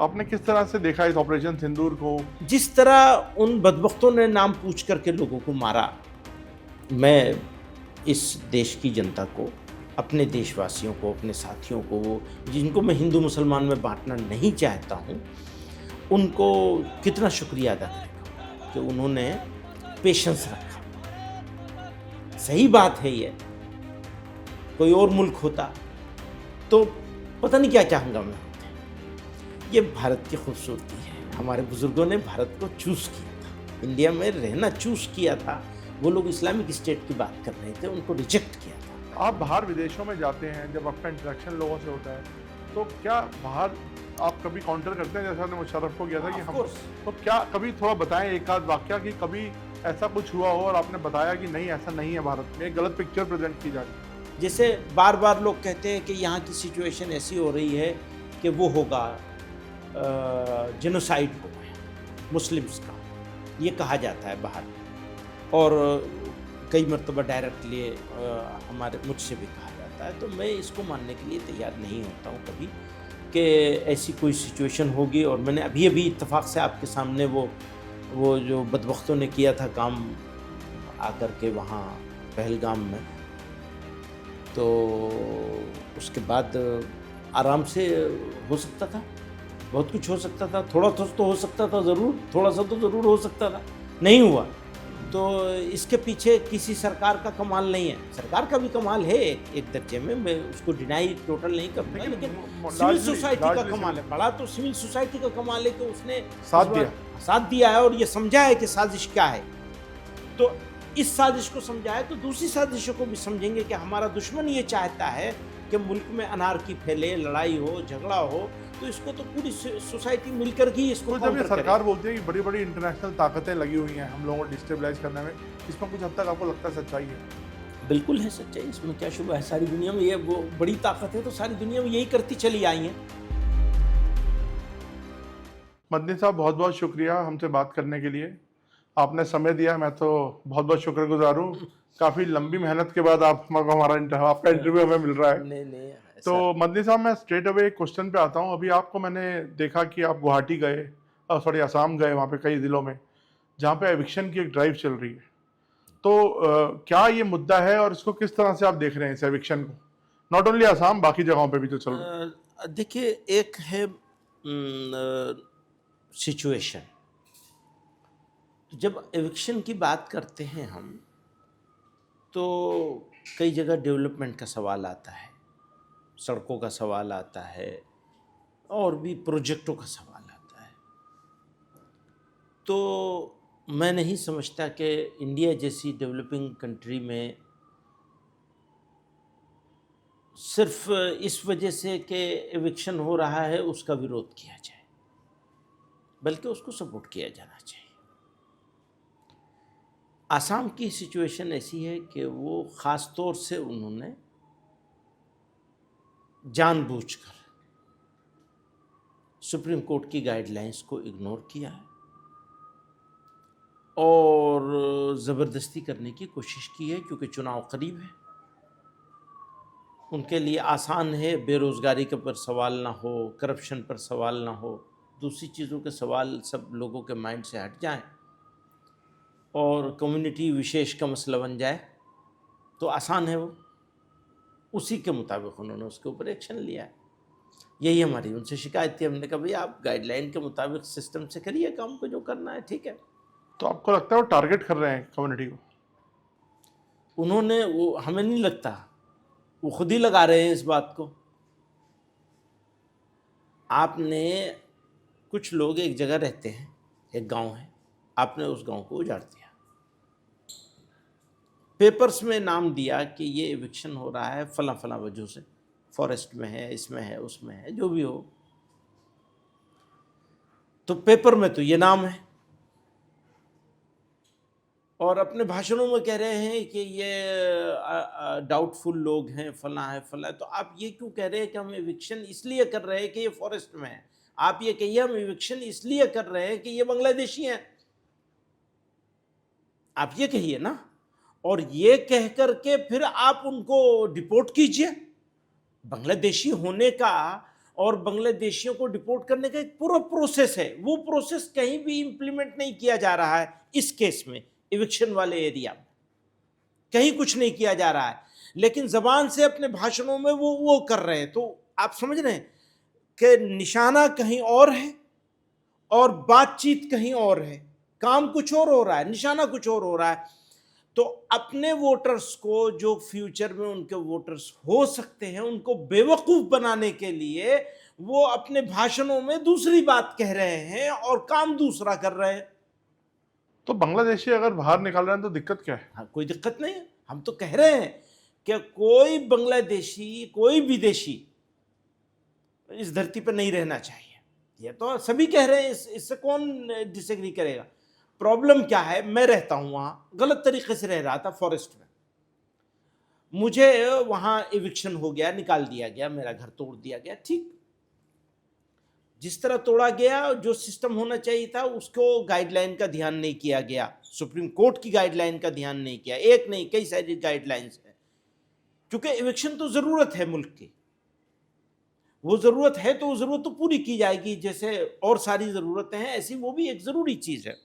आपने किस तरह से देखा इस ऑपरेशन सिंदूर को? जिस तरह उन बदबख्तों ने नाम पूछ करके लोगों को मारा, मैं इस देश की जनता को, अपने देशवासियों को, अपने साथियों को, जिनको मैं हिंदू मुसलमान में बांटना नहीं चाहता हूँ, उनको कितना शुक्रिया अदा करेगा कि उन्होंने पेशेंस रखा। सही बात है, ये कोई और मुल्क होता तो पता नहीं क्या क्या हंगामे होते। ये भारत की खूबसूरती है, हमारे बुजुर्गों ने भारत को चूज़ किया था, इंडिया में रहना चूज़ किया था। वो लोग इस्लामिक स्टेट की बात कर रहे थे, उनको रिजेक्ट किया था। आप बाहर विदेशों में जाते हैं, जब आपका इंटरेक्शन लोगों से होता है, तो क्या बाहर आप कभी काउंटर करते हैं, जैसा आपने मुशर्रफ को किया था कि Of हम, course. तो क्या कभी थोड़ा बताएं एक आध वाकया कि कभी ऐसा कुछ हुआ हो और आपने बताया कि नहीं ऐसा नहीं है, भारत में एक गलत पिक्चर प्रेजेंट की जा रही है? जैसे बार बार लोग कहते हैं कि यहाँ की सिचुएशन ऐसी हो रही है कि वो होगा, जेनोसाइड होगा मुस्लिम्स का, ये कहा जाता है बाहर, और कई मरतबा डायरेक्टली हमारे मुझसे भी कहा जाता है। तो मैं इसको मानने के लिए तैयार नहीं होता हूँ कभी कि ऐसी कोई सिचुएशन होगी। और मैंने अभी अभी इत्तेफाक से आपके सामने वो जो बदबख्तों ने किया था काम आकर के वहाँ पहलगाम में, तो उसके बाद आराम से हो सकता था, बहुत कुछ हो सकता था, थोड़ा तो हो सकता था, ज़रूर थोड़ा सा तो ज़रूर हो सकता था, नहीं हुआ। तो इसके पीछे किसी सरकार का कमाल नहीं है, सरकार का भी कमाल है एक दर्जे में, मैं उसको डिनाई टोटल नहीं करूँगा, लेकिन सिविल सोसाइटी का कमाल है, बड़ा तो सिविल सोसाइटी का कमाल है कि उसने साथ दिया है और ये समझा है कि साजिश क्या है। तो इस साजिश को समझा है तो दूसरी साजिशों को भी समझेंगे कि हमारा दुश्मन ये चाहता है कि मुल्क में अनारकी फैले, लड़ाई हो, झगड़ा हो, तो इसको तो पूरी सोसाइटी मिलकर ही इसको तो जब ये सरकार बोलती है कि बड़ी बड़ी इंटरनेशनल ताकतें लगी हुई हैं हम लोगों को डिस्टेबलाइज करने में, इसमें कुछ हद तक आपको लगता है सच्चाई है? बिल्कुल है सच्चाई, इसमें क्या शुबा है। सारी दुनिया में ये वो बड़ी ताकत है तो सारी दुनिया में यही करती चली आई है। मदनी साहब, बहुत बहुत शुक्रिया हमसे बात करने के लिए, आपने समय दिया, मैं तो बहुत बहुत शुक्रगुजार हूँ। काफ़ी लंबी मेहनत के बाद आपका इंटरव्यू हमें मिल रहा है। नहीं तो मदनी साहब, मैं स्ट्रेट अवे एक क्वेश्चन पे आता हूँ। अभी आपको मैंने देखा कि आप गुवाहाटी गए, असम गए, वहाँ पे कई ज़िलों में जहाँ पे एविक्शन की एक ड्राइव चल रही है। तो क्या ये मुद्दा है और इसको किस तरह से आप देख रहे हैं, इस एविक्शन को? नॉट ओनली असम, बाकी जगहों पे भी तो चल रहा है। देखिए, एक है सिचुएशन, जब एविक्शन की बात करते हैं हम तो कई जगह डेवलपमेंट का सवाल आता है, सड़कों का सवाल आता है और भी प्रोजेक्टों का सवाल आता है। तो मैं नहीं समझता कि इंडिया जैसी डेवलपिंग कंट्री में सिर्फ इस वजह से कि एविक्शन हो रहा है उसका विरोध किया जाए, बल्कि उसको सपोर्ट किया जाना चाहिए। आसाम की सिचुएशन ऐसी है कि वो ख़ास तौर से उन्होंने जानबूझकर सुप्रीम कोर्ट की गाइडलाइंस को इग्नोर किया है और ज़बरदस्ती करने की कोशिश की है, क्योंकि चुनाव करीब है। उनके लिए आसान है बेरोज़गारी के पर सवाल ना हो, करप्शन पर सवाल ना हो, दूसरी चीज़ों के सवाल सब लोगों के माइंड से हट जाएं और कम्युनिटी विशेष का मसला बन जाए, तो आसान है वो। उसी के मुताबिक उन्होंने उसके ऊपर एक्शन लिया है। यही हमारी उनसे शिकायत थी, हमने कहा भाई आप गाइडलाइन के मुताबिक सिस्टम से करिए काम को, जो करना है ठीक है। तो आपको लगता है वो टारगेट कर रहे हैं कम्युनिटी को? उन्होंने, वो हमें नहीं लगता, वो खुद ही लगा रहे हैं इस बात को। आपने, कुछ लोग एक जगह रहते हैं, एक गांव है, आपने उस गांव को उजाड़ दिया, पेपर्स में नाम दिया कि ये एविक्शन हो रहा है फला फला वजह से, फॉरेस्ट में है, इसमें है, उसमें है, जो भी हो, तो पेपर में तो ये नाम है और अपने भाषणों में कह रहे हैं कि ये डाउटफुल लोग हैं, फला है फला है। तो आप ये क्यों कह रहे हैं कि हम एविक्शन इसलिए कर रहे हैं कि ये फॉरेस्ट में है? आप ये कहिए हम एविक्शन इसलिए कर रहे हैं कि ये बांग्लादेशी हैं, आप ये कहिए ना। और ये कह करके फिर आप उनको डिपोर्ट कीजिए। बांग्लादेशी होने का और बांग्लादेशियों को डिपोर्ट करने का एक पूरा प्रोसेस है। वो प्रोसेस कहीं भी इंप्लीमेंट नहीं किया जा रहा है। इस केस में इविक्शन वाले एरिया में कहीं कुछ नहीं किया जा रहा है, लेकिन जबान से अपने भाषणों में वो कर रहे हैं। तो आप समझ रहे हैं कि निशाना कहीं और है और बातचीत कहीं और है, काम कुछ और हो रहा है, निशाना कुछ और हो रहा है। तो अपने वोटर्स को, जो फ्यूचर में उनके वोटर्स हो सकते हैं, उनको बेवकूफ बनाने के लिए वो अपने भाषणों में दूसरी बात कह रहे हैं और काम दूसरा कर रहे हैं। तो बांग्लादेशी अगर बाहर निकाल रहे हैं तो दिक्कत क्या है? हाँ, कोई दिक्कत नहीं है। हम तो कह रहे हैं कि कोई बांग्लादेशी, कोई विदेशी इस धरती पर नहीं रहना चाहिए। ये तो सभी कह रहे हैं, इससे कौन डिसएग्री करेगा। प्रॉब्लम क्या है, मैं रहता हूं वहां, गलत तरीके से रह रहा था फॉरेस्ट में, मुझे वहां इविक्शन हो गया, निकाल दिया गया, मेरा घर तोड़ दिया गया। ठीक, जिस तरह तोड़ा गया, जो सिस्टम होना चाहिए था उसको गाइडलाइन का ध्यान नहीं किया गया, सुप्रीम कोर्ट की गाइडलाइन का ध्यान नहीं किया। एक नहीं, कई सारी गाइडलाइंस है, क्योंकि इविक्शन तो जरूरत है मुल्क की। वो जरूरत है तो वो जरूरत तो पूरी की जाएगी, जैसे और सारी जरूरतें हैं ऐसी वो भी एक जरूरी चीज है।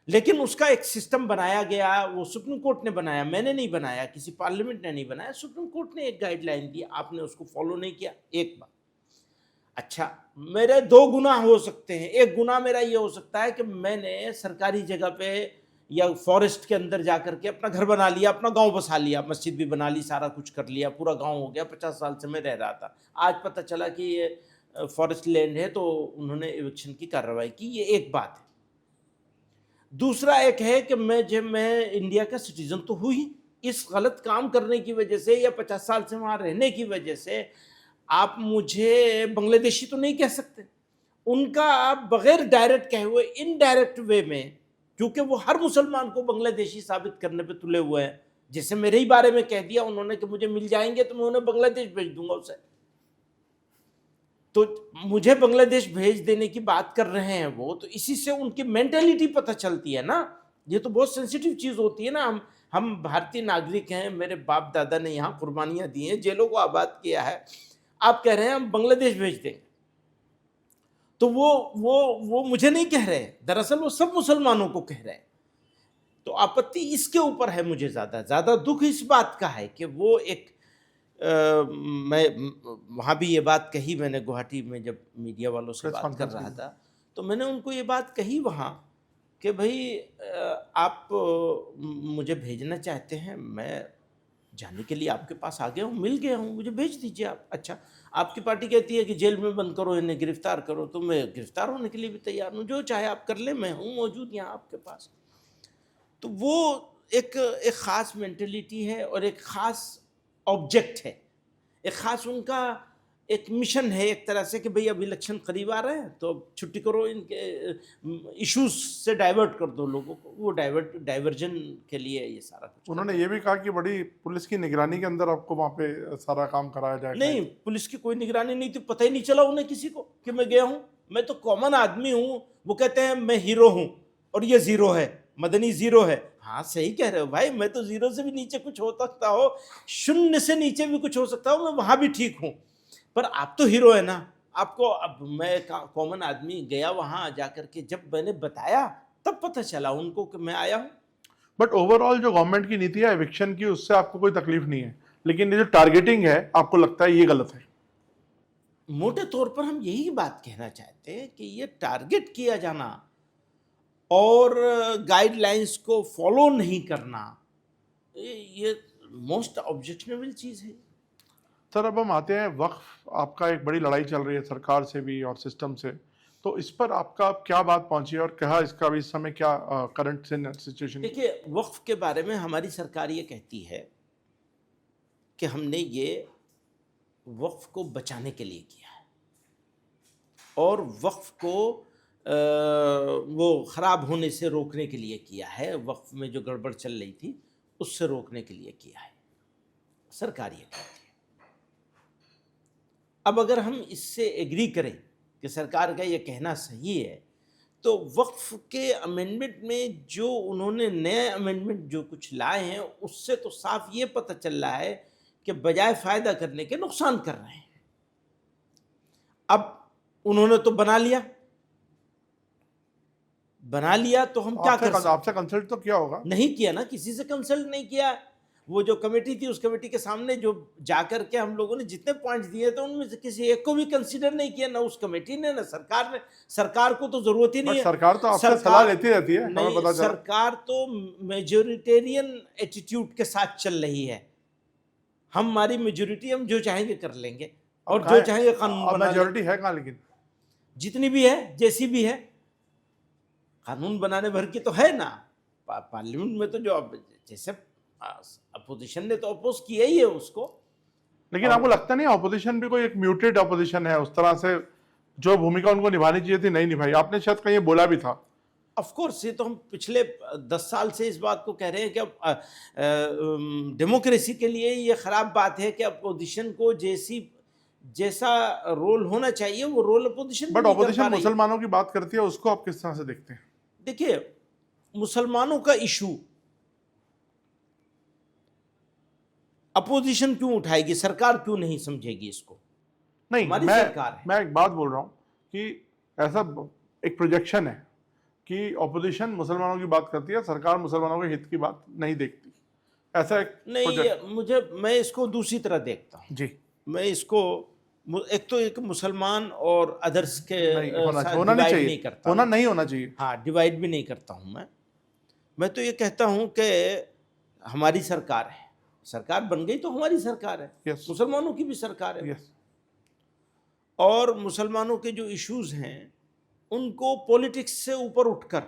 लेकिन उसका एक सिस्टम बनाया गया, वो सुप्रीम कोर्ट ने बनाया, मैंने नहीं बनाया, किसी पार्लियामेंट ने नहीं बनाया। सुप्रीम कोर्ट ने एक गाइडलाइन दी, आपने उसको फॉलो नहीं किया। एक बात, अच्छा, मेरे दो गुना हो सकते हैं। एक गुना मेरा ये हो सकता है कि मैंने सरकारी जगह पे या फॉरेस्ट के अंदर जाकर के अपना घर बना लिया, अपना गांव बसा लिया, मस्जिद भी बना ली, सारा कुछ कर लिया, पूरा गांव हो गया। 50 साल से मैं रह रहा था, आज पता चला कि ये फॉरेस्ट लैंड है, तो उन्होंने इविक्शन की कार्रवाई की। ये एक बात है। दूसरा एक है कि मैं इंडिया का सिटीजन तो हूँ ही, इस गलत काम करने की वजह से या 50 साल से वहाँ रहने की वजह से आप मुझे बांग्लादेशी तो नहीं कह सकते। उनका आप बगैर डायरेक्ट कहे हुए इनडायरेक्ट वे में, क्योंकि वो हर मुसलमान को बांग्लादेशी साबित करने पे तुले हुए हैं। जैसे मेरे ही बारे में कह दिया उन्होंने कि मुझे मिल जाएंगे तो मैं उन्हें बांग्लादेश भेज दूंगा उसे, तो मुझे बांग्लादेश भेज देने की बात कर रहे हैं वो। तो इसी से उनकी मेंटेलिटी पता चलती है ना। ये तो बहुत सेंसिटिव चीज होती है ना। हम भारतीय नागरिक हैं, मेरे बाप दादा ने यहाँ कुर्बानियां दी हैं, जेलों को आबाद किया है, आप कह रहे हैं हम बांग्लादेश भेज देंगे, तो वो मुझे नहीं कह रहे, दरअसल वो सब मुसलमानों को कह रहे हैं। तो आपत्ति इसके ऊपर है। मुझे ज्यादा दुख इस बात का है कि वो एक मैं वहाँ भी ये बात कही, मैंने गुवाहाटी में जब मीडिया वालों से बात कर रहा था तो मैंने उनको ये बात कही वहाँ कि भाई आप मुझे भेजना चाहते हैं, मैं जाने के लिए आपके पास आ गया हूँ, मिल गया हूँ, मुझे भेज दीजिए आप। अच्छा, आपकी पार्टी कहती है कि जेल में बंद करो, इन्हें गिरफ्तार करो, तो मैं गिरफ्तार होने के लिए भी तैयार हूँ, जो चाहे आप कर ले, मैं हूँ मौजूद यहाँ आपके पास। तो वो एक ख़ास मेंटेलिटी है और एक ख़ास ऑब्जेक्ट है, एक ख़ास उनका एक मिशन है एक तरह से कि भाई अब इलेक्शन करीब आ रहे हैं तो अब छुट्टी करो, इनके इश्यूज से डाइवर्ट कर दो लोगों को। वो डाइवर्जन के लिए ये सारा कुछ। उन्होंने ये भी कहा कि बड़ी पुलिस की निगरानी के अंदर आपको वहाँ पे सारा काम कराया जाएगा। नहीं, पुलिस की कोई निगरानी नहीं थी, पता ही नहीं चला उन्हें किसी को कि मैं गया हूँ। मैं तो कॉमन आदमी हूँ। वो कहते हैं मैं हीरो हूँ और ये जीरो है, मदनी जीरो है। हाँ, सही कह रहे हो भाई, मैं तो जीरो से भी नीचे कुछ हो सकता हो, शून्य से नीचे भी कुछ हो सकता हो, मैं वहाँ भी ठीक हूँ। पर आप तो हीरो है ना। आपको, अब मैं कॉमन आदमी गया वहाँ जाकर के, जब मैंने बताया तब पता चला उनको कि मैं आया हूँ। बट ओवरऑल जो गवर्नमेंट की नीति है एविक्शन की, उससे आपको कोई तकलीफ नहीं है, लेकिन ये जो टारगेटिंग है आपको लगता है ये गलत है? मोटे तौर पर हम यही बात कहना चाहते हैं कि ये टारगेट किया जाना और गाइडलाइंस को फॉलो नहीं करना, ये मोस्ट ऑब्जेक्शनेबल चीज़ है। सर, अब हम आते हैं वक्फ। आपका एक बड़ी लड़ाई चल रही है सरकार से भी और सिस्टम से, तो इस पर आपका क्या बात पहुंची है और क्या इसका भी इस समय क्या करंट सिचुएशन? देखिए, वक्फ के बारे में हमारी सरकार ये कहती है कि हमने ये वक्फ को बचाने के लिए किया है और वक्फ को वो ख़राब होने से रोकने के लिए किया है, वक्फ में जो गड़बड़ चल रही थी उससे रोकने के लिए किया है, सरकार ये कहती है। अब अगर हम इससे एग्री करें कि सरकार का ये कहना सही है, तो वक्फ के अमेंडमेंट में जो उन्होंने नए अमेंडमेंट जो कुछ लाए हैं, उससे तो साफ ये पता चल रहा है कि बजाय फ़ायदा करने के नुकसान कर रहे हैं। अब उन्होंने तो बना लिया तो हम क्या कर सकते? आपसे कंसल्ट तो किया होगा। नहीं किया ना, किसी से कंसल्ट नहीं किया। वो जो कमेटी थी, उस कमेटी के सामने जो जाकर के हम लोगों ने जितने पॉइंट्स दिए थे उनमें से किसी एक को भी कंसीडर नहीं किया, ना उस कमेटी ने, ना सरकार ने। सरकार को तो जरूरत ही नहीं बट है। सरकार तो आपसे सलाह लेती रहती है, हमें नहीं, पता चला। सरकार तो मेजोरिटेरियन एटीट्यूड के साथ चल रही है। हमारी मेजोरिटी, हम जो चाहेंगे कर लेंगे और जो चाहेंगे कानून बना लेंगे। मेजोरिटी है कहाँ लेकिन? जितनी भी है, जैसी भी है, कानून बनाने भर की तो है ना। पार्लियामेंट में तो जो जैसे अपोजिशन ने तो अपोज किया ही है उसको। लेकिन आपको लगता नहीं ऑपोजिशन भी कोई एक म्यूटेड ऑपोजिशन है? उस तरह से जो भूमिका उनको निभानी चाहिए थी नहीं निभाई। आपने शायद कहीं बोला भी था। ऑफ कोर्स, ये तो हम पिछले 10 साल से इस बात को कह रहे हैं कि अब डेमोक्रेसी के लिए ये खराब बात है कि अपोजिशन को जैसा रोल होना चाहिए वो रोल अपोजिशन बट ऑपोजिशन मुसलमानों की बात करती है, उसको आप किस तरह से देखते हैं? देखिए, मुसलमानों का इशू अपोजिशन क्यों उठाएगी? सरकार क्यों नहीं समझेगी इसको? नहीं, हमारी सरकार है। मैं एक बात बोल रहा हूँ कि ऐसा एक प्रोजेक्शन है कि ऑपोजिशन मुसलमानों की बात करती है, सरकार मुसलमानों के हित की बात नहीं देखती। ऐसा एक नहीं, मैं इसको दूसरी तरह देखता हूँ जी। मैं इसको एक तो एक मुसलमान और अदर्स के होना नहीं चाहिए, नहीं करता, नहीं होना चाहिए। हाँ, डिवाइड भी नहीं करता हूँ मैं तो ये कहता हूँ कि हमारी सरकार है, सरकार बन गई तो हमारी सरकार है। yes. मुसलमानों की भी सरकार है। yes. और मुसलमानों के जो इश्यूज हैं उनको पॉलिटिक्स से ऊपर उठकर,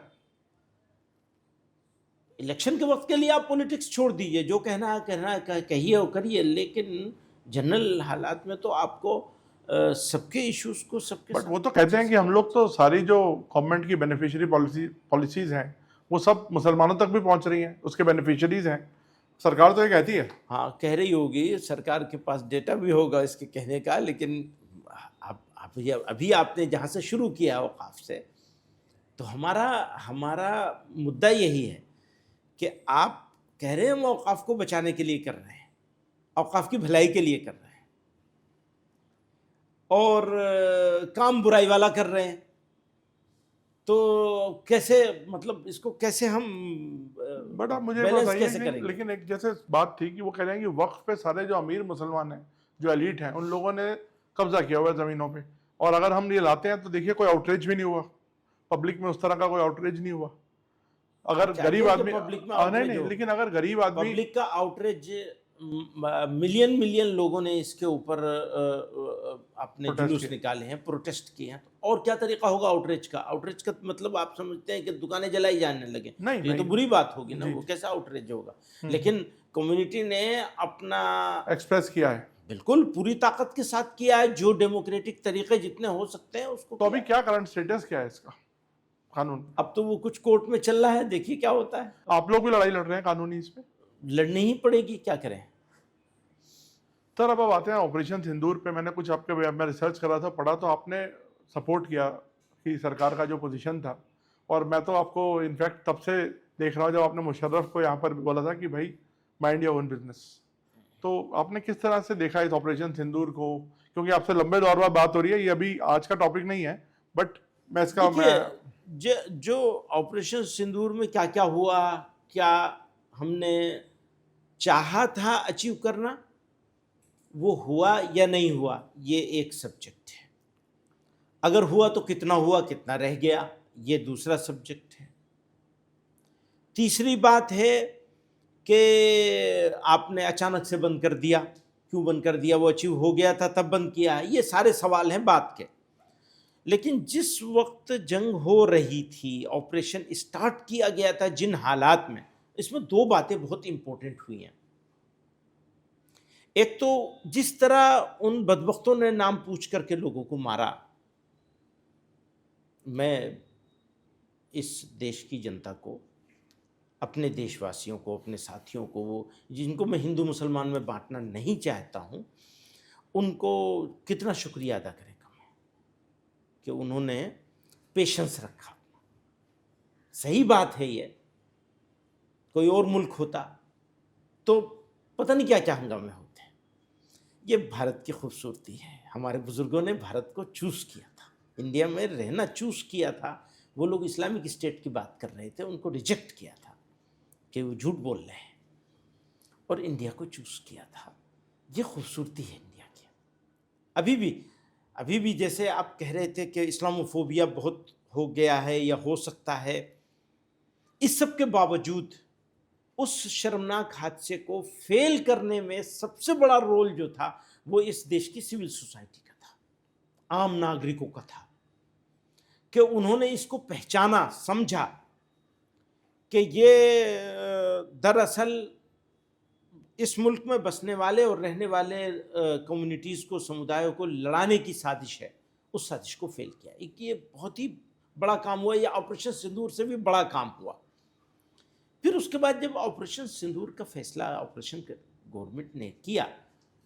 इलेक्शन के वक्त के लिए आप पॉलिटिक्स छोड़ दीजिए, जो कहना है कहिए और करिए, लेकिन जनरल हालात में तो आपको सबके इश्यूज को सबके। बट वो तो कहते हैं कि हम लोग तो सारी जो गवर्नमेंट की बेनिफिशियरी पॉलिसीज हैं वो सब मुसलमानों तक भी पहुंच रही हैं, उसके बेनिफिशियरीज हैं। सरकार तो ये कहती है। हाँ, कह रही होगी, सरकार के पास डेटा भी होगा इसके कहने का, लेकिन अभी आपने जहाँ से शुरू किया औकाफ से, तो हमारा मुद्दा यही है कि आप कह रहे हैं हम औकाफ को बचाने के लिए कर रहे हैं, औकाफ की भलाई के लिए कर रहे हैं, और काम बुराई वाला कर रहे हैं। तो कैसे, मतलब इसको कैसे हम बट आप मुझे कैसे करेंगे? लेकिन एक जैसे बात थी कि वो कह रहे हैं कि वक्फ पे सारे जो अमीर मुसलमान हैं, जो एलीट हैं, उन लोगों ने कब्जा किया हुआ है ज़मीनों पे, और अगर हम ये लाते हैं तो देखिए कोई आउटरीच भी नहीं हुआ पब्लिक में, उस तरह का कोई आउटरीच नहीं हुआ। अगर गरीब आदमी नहीं, लेकिन अगर गरीब आदमी, पब्लिक का आउटरीच, मिलियन लोगों ने इसके ऊपर अपने जुलूस निकाले हैं, प्रोटेस्ट किए हैं, और क्या तरीका होगा आउटरीच का? आउटरीच का मतलब आप समझते हैं कि दुकानें जलाई जाने लगे? नहीं, ये तो बुरी बात होगी ना, वो कैसा आउटरीच होगा? लेकिन कम्युनिटी ने अपना एक्सप्रेस किया है, बिल्कुल पूरी ताकत के साथ किया है, जो डेमोक्रेटिक तरीके जितने हो सकते हैं उसको। तो अभी क्या करंट स्टेटस क्या है इसका कानून? अब तो वो कुछ कोर्ट में चल रहा है, देखिए क्या होता है। आप लोग भी लड़ाई लड़ रहे हैं कानूनी इस पे? लड़नी ही पड़ेगी, क्या करें। सर अब आते हैं ऑपरेशन सिंदूर पे। मैंने कुछ आपके मैं रिसर्च कर रहा था, पढ़ा, तो आपने सपोर्ट किया कि सरकार का जो पोजीशन था, और मैं तो आपको इनफैक्ट तब से देख रहा हूँ जब आपने मुशर्रफ को यहाँ पर बोला था कि भाई माइंड योर ओन बिजनेस। तो आपने किस तरह से देखा इस ऑपरेशन सिंदूर को? क्योंकि आपसे लंबे दौर बाद बात हो रही है, ये अभी आज का टॉपिक नहीं है, बट मैं इसका जो ऑपरेशन सिंदूर में क्या क्या हुआ, क्या हमने चाहा था अचीव करना, वो हुआ या नहीं हुआ, ये एक सब्जेक्ट है। अगर हुआ तो कितना हुआ, कितना रह गया, ये दूसरा सब्जेक्ट है। तीसरी बात है कि आपने अचानक से बंद कर दिया, क्यों बंद कर दिया? वो अचीव हो गया था तब बंद किया? ये सारे सवाल हैं बात के। लेकिन जिस वक्त जंग हो रही थी, ऑपरेशन स्टार्ट किया गया था, जिन हालात में, इसमें दो बातें बहुत इंपॉर्टेंट हुई हैं। एक तो जिस तरह उन बदबख्तों ने नाम पूछ करके लोगों को मारा, मैं इस देश की जनता को, अपने देशवासियों को, अपने साथियों को, वो जिनको मैं हिंदू मुसलमान में बांटना नहीं चाहता हूँ, उनको कितना शुक्रिया अदा करें कि उन्होंने पेशेंस रखा। सही बात है, ये कोई और मुल्क होता तो पता नहीं क्या क्या हंगामे होते। ये भारत की खूबसूरती है। हमारे बुज़ुर्गों ने भारत को चूज़ किया था, इंडिया में रहना चूज़ किया था। वो लोग इस्लामिक स्टेट की बात कर रहे थे, उनको रिजेक्ट किया था कि वो झूठ बोल रहे हैं, और इंडिया को चूज़ किया था। ये खूबसूरती है इंडिया की। अभी भी जैसे आप कह रहे थे कि इस्लामोफोबिया बहुत हो गया है या हो सकता है, इस सब के बावजूद उस शर्मनाक हादसे को फेल करने में सबसे बड़ा रोल जो था वो इस देश की सिविल सोसाइटी का था, आम नागरिकों का था, कि उन्होंने इसको पहचाना, समझा कि ये दरअसल इस मुल्क में बसने वाले और रहने वाले कम्युनिटीज़ को, समुदायों को लड़ाने की साजिश है। उस साजिश को फेल किया। एक ये बहुत ही बड़ा काम हुआ, या ऑपरेशन सिंदूर से भी बड़ा काम हुआ। फिर उसके बाद जब ऑपरेशन सिंदूर का फैसला ऑपरेशन गवर्नमेंट ने किया,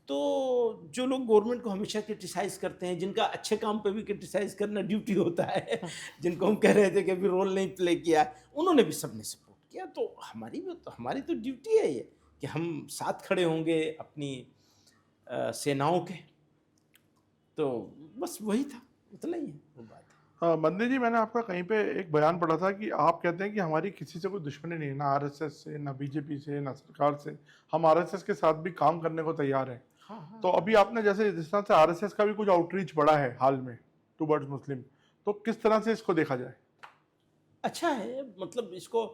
तो जो लोग गवर्नमेंट को हमेशा क्रिटिसाइज़ करते हैं, जिनका अच्छे काम पे भी क्रिटिसाइज़ करना ड्यूटी होता है, जिनको हम कह रहे थे कि अभी रोल नहीं प्ले किया, उन्होंने भी सबने सपोर्ट किया। तो हमारी तो ड्यूटी है ये कि हम साथ खड़े होंगे अपनी सेनाओं के। तो बस वही था, उतना ही है वो बात। मंदिर जी, मैंने आपका कहीं पे एक बयान पढ़ा था कि आप कहते हैं कि हमारी किसी से कोई दुश्मनी नहीं है, ना आरएसएस से, ना बीजेपी से, ना सरकार से। हम आरएसएस के साथ भी काम करने को तैयार हैं। हाँ। तो अभी आपने जैसे जिस तरह से आरएसएस का भी कुछ आउटरीच बढ़ा है हाल में टुवर्ड्स मुस्लिम, तो किस तरह से इसको देखा जाए? अच्छा है, मतलब इसको